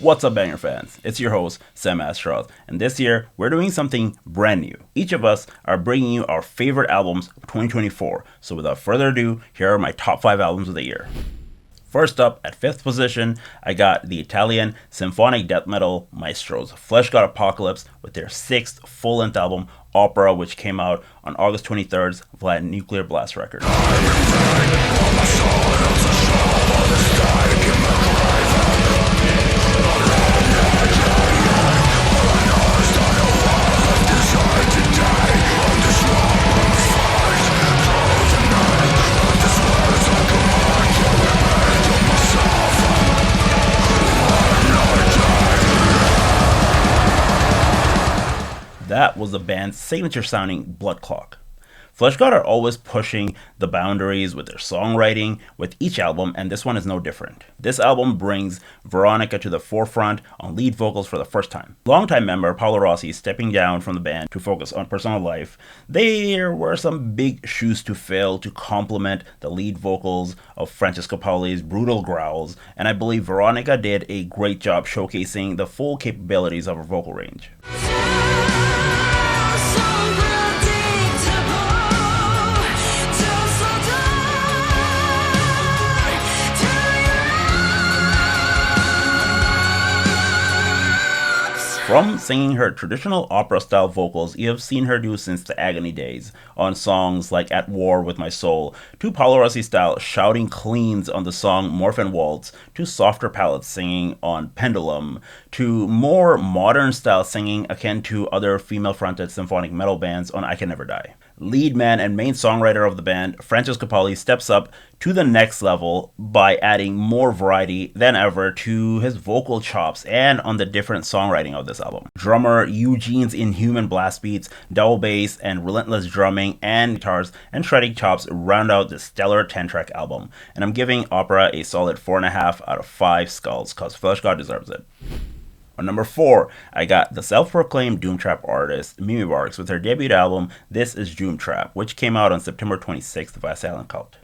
What's up, Banger fans? It's your host, Sam Astaroth, and this year we're doing something brand new. Each of us are bringing you our favorite albums of 2024, so without further ado, here are my top 5 albums of the year. First up, at 5th position, I got the Italian symphonic death metal maestros Fleshgod Apocalypse with their 6th full-length album, Opera, which came out on August 23rd via Nuclear Blast Records. That was the band's signature sounding Blood Clock. Fleshgod are always pushing the boundaries with their songwriting with each album, and this one is no different. This album brings Veronica to the forefront on lead vocals for the first time. Longtime member Paolo Rossi stepping down from the band to focus on personal life. There were some big shoes to fill to complement the lead vocals of Francesco Pauli's brutal growls, and I believe Veronica did a great job showcasing the full capabilities of her vocal range. From singing her traditional opera-style vocals you have seen her do since the Agony days, on songs like At War With My Soul, to Paolo Rossi-style shouting cleans on the song Morphin Waltz, to softer palates singing on Pendulum, to more modern-style singing akin to other female-fronted symphonic metal bands on I Can Never Die. Lead man and main songwriter of the band, Francesco Pauli, steps up to the next level by adding more variety than ever to his vocal chops and on the different songwriting of this album. Drummer Eugene's inhuman blast beats, double bass, and relentless drumming and guitars and shredding chops round out this stellar 10-track album. And I'm giving Opera a solid 4.5 out of 5 skulls, cause Fleshgod deserves it. On number 4, I got the self-proclaimed doom trap artist Mimi Barks with her debut album This Is Doom Trap, which came out on September 26th via Silent Cult.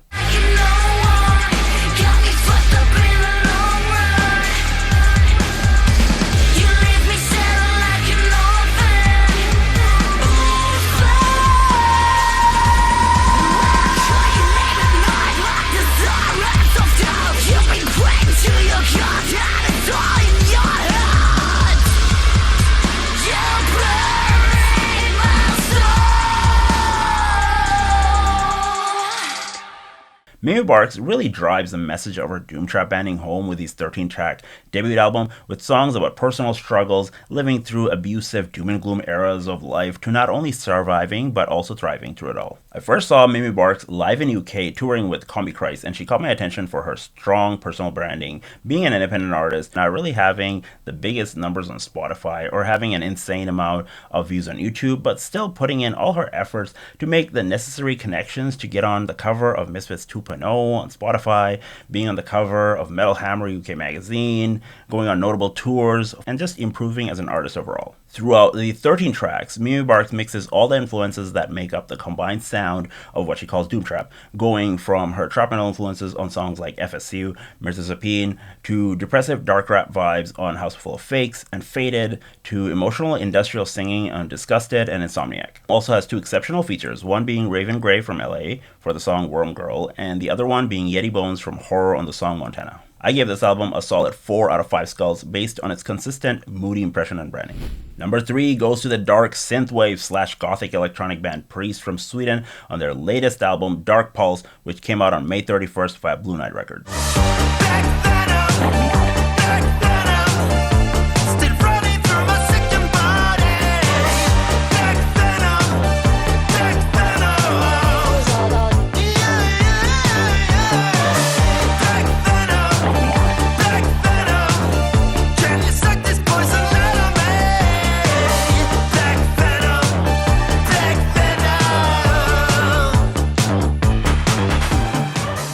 Mimi Barks really drives the message of her doom trap banding home with his 13-track debut album, with songs about personal struggles, living through abusive doom and gloom eras of life to not only surviving but also thriving through it all. I first saw Mimi Barks live in UK touring with Combi Christ, and she caught my attention for her strong personal branding, being an independent artist, not really having the biggest numbers on Spotify or having an insane amount of views on YouTube, but still putting in all her efforts to make the necessary connections to get on the cover of Misfits 2.0 on Spotify, being on the cover of Metal Hammer UK magazine, going on notable tours, and just improving as an artist overall. Throughout the 13 tracks, Mimi Barks mixes all the influences that make up the combined sound of what she calls doom trap, going from her trap metal influences on songs like FSU, Mirzazapine, to depressive dark rap vibes on House Full of Fakes and Faded, to emotional industrial singing on Disgusted and Insomniac. Also has 2 exceptional features, one being Raven Gray from LA for the song Worm Girl, and the other one being Yeti Bones from Horror on the song Montana. I gave this album a solid 4 out of 5 skulls based on its consistent, moody impression and branding. Number 3 goes to the dark synthwave / gothic electronic band Priest from Sweden on their latest album Dark Pulse, which came out on May 31st via Blue Knight Records.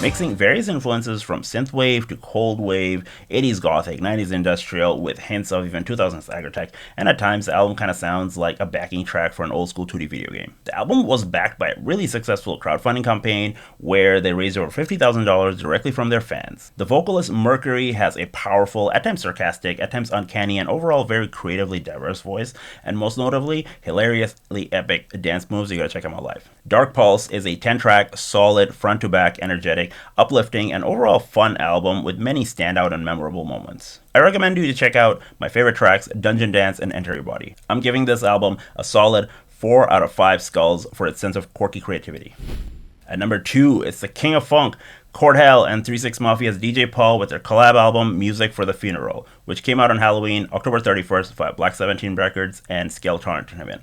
Mixing featuring various influences from synthwave to cold wave, 80s gothic, 90s industrial, with hints of even 2000s agritech, and at times the album kind of sounds like a backing track for an old school 2D video game. The album was backed by a really successful crowdfunding campaign where they raised over $50,000 directly from their fans. The vocalist Mercury has a powerful, at times sarcastic, at times uncanny, and overall very creatively diverse voice, and most notably, hilariously epic dance moves. You gotta check him out live. Dark Pulse is a 10-track, solid, front-to-back, energetic, uplifting, and overall fun album with many standout and memorable moments. I recommend you to check out my favorite tracks, Dungeon Dance and Enter Your Body. I'm giving this album a solid 4 out of 5 skulls for its sense of quirky creativity. At number 2, it's the King of Funk, Kordhell and 3 6 Mafia's DJ Paul with their collab album Music for the Funeral, which came out on Halloween, October 31st via Black 17 Records and Skeleton Entertainment.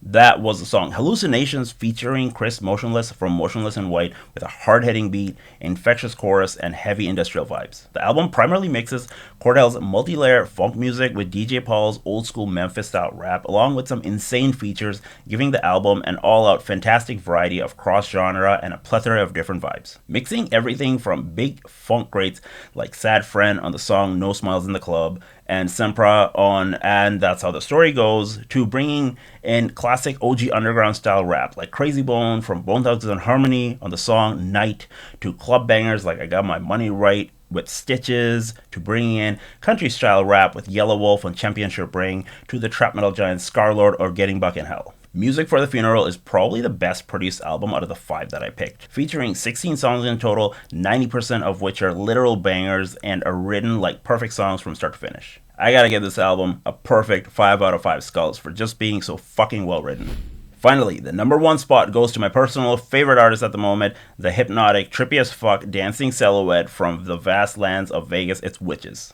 That was the song Hallucinations featuring Chris Motionless from Motionless in White with a hard-hitting beat, infectious chorus, and heavy industrial vibes. The album primarily mixes Kordhell's multi-layer funk music with DJ Paul's old-school Memphis-style rap, along with some insane features, giving the album an all-out fantastic variety of cross-genre and a plethora of different vibes. Mixing everything from big funk greats like Sad Friend on the song No Smiles in the Club, and Sempra on And That's How the Story Goes, to bringing in classic OG underground style rap like Crazy Bone from Bone Thugs and Harmony on the song Night, to club bangers like I Got My Money Right with Stitches, to bringing in country style rap with Yellow Wolf on Championship Ring, to the trap metal giants Scarlord or Getting Buck in Hell. Music for the Funeral is probably the best produced album out of the 5 that I picked, featuring 16 songs in total, 90% of which are literal bangers and are written like perfect songs from start to finish. I gotta give this album a perfect 5 out of 5 skulls for just being so fucking well written. Finally, the number 1 spot goes to my personal favorite artist at the moment, the hypnotic, trippy as fuck dancing silhouette from the vast lands of Vegas. It's Witchz.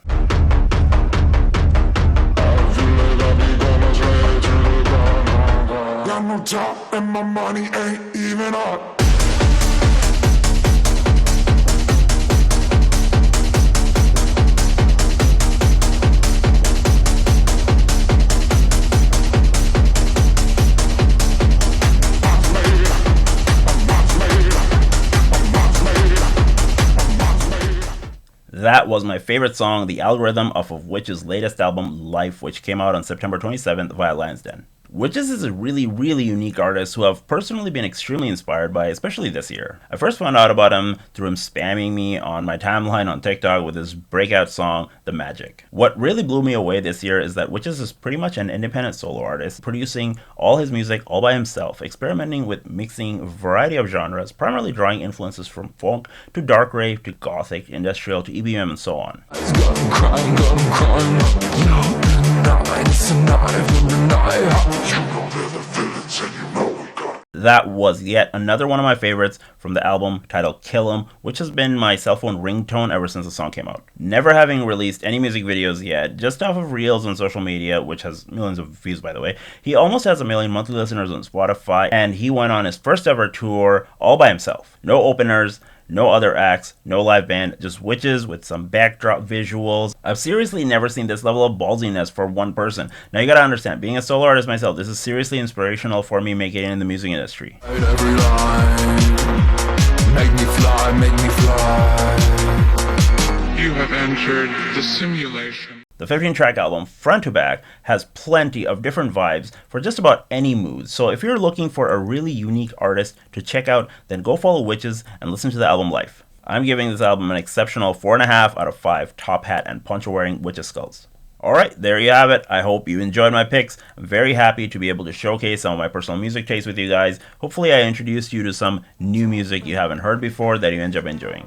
Got no job and my money ain't even up. That was my favorite song, The Algorithm, off of Witch's latest album, Life, which came out on September 27th via Lionzden. Witchz is a really unique artist who I've personally been extremely inspired by, especially this year. I first found out about him through him spamming me on my timeline on TikTok with his breakout song, The Magic. What really blew me away this year is that Witchz is pretty much an independent solo artist, producing all his music all by himself, experimenting with mixing a variety of genres, primarily drawing influences from funk to dark rave to gothic, industrial to EBM and so on. That was yet another one of my favorites from the album titled Kill 'Em, which has been my cell phone ringtone ever since the song came out. Never having released any music videos yet, just off of reels on social media, which has millions of views by the way, he almost has 1 million monthly listeners on Spotify, and he went on his first ever tour all by himself. No openers, no other acts, no live band, just Witchz with some backdrop visuals. I've seriously never seen this level of ballsiness for one person. Now you gotta understand, being a solo artist myself, this is seriously inspirational for me making it in the music industry. Every line, make me fly, make me fly. You have entered the simulation. The 15-track album, front to back, has plenty of different vibes for just about any mood, so if you're looking for a really unique artist to check out, then go follow Witchz and listen to the album Life. I'm giving this album an exceptional 4.5 out of 5 top hat and poncho-wearing Witchz skulls. Alright, there you have it. I hope you enjoyed my picks. I'm very happy to be able to showcase some of my personal music tastes with you guys. Hopefully I introduced you to some new music you haven't heard before that you end up enjoying.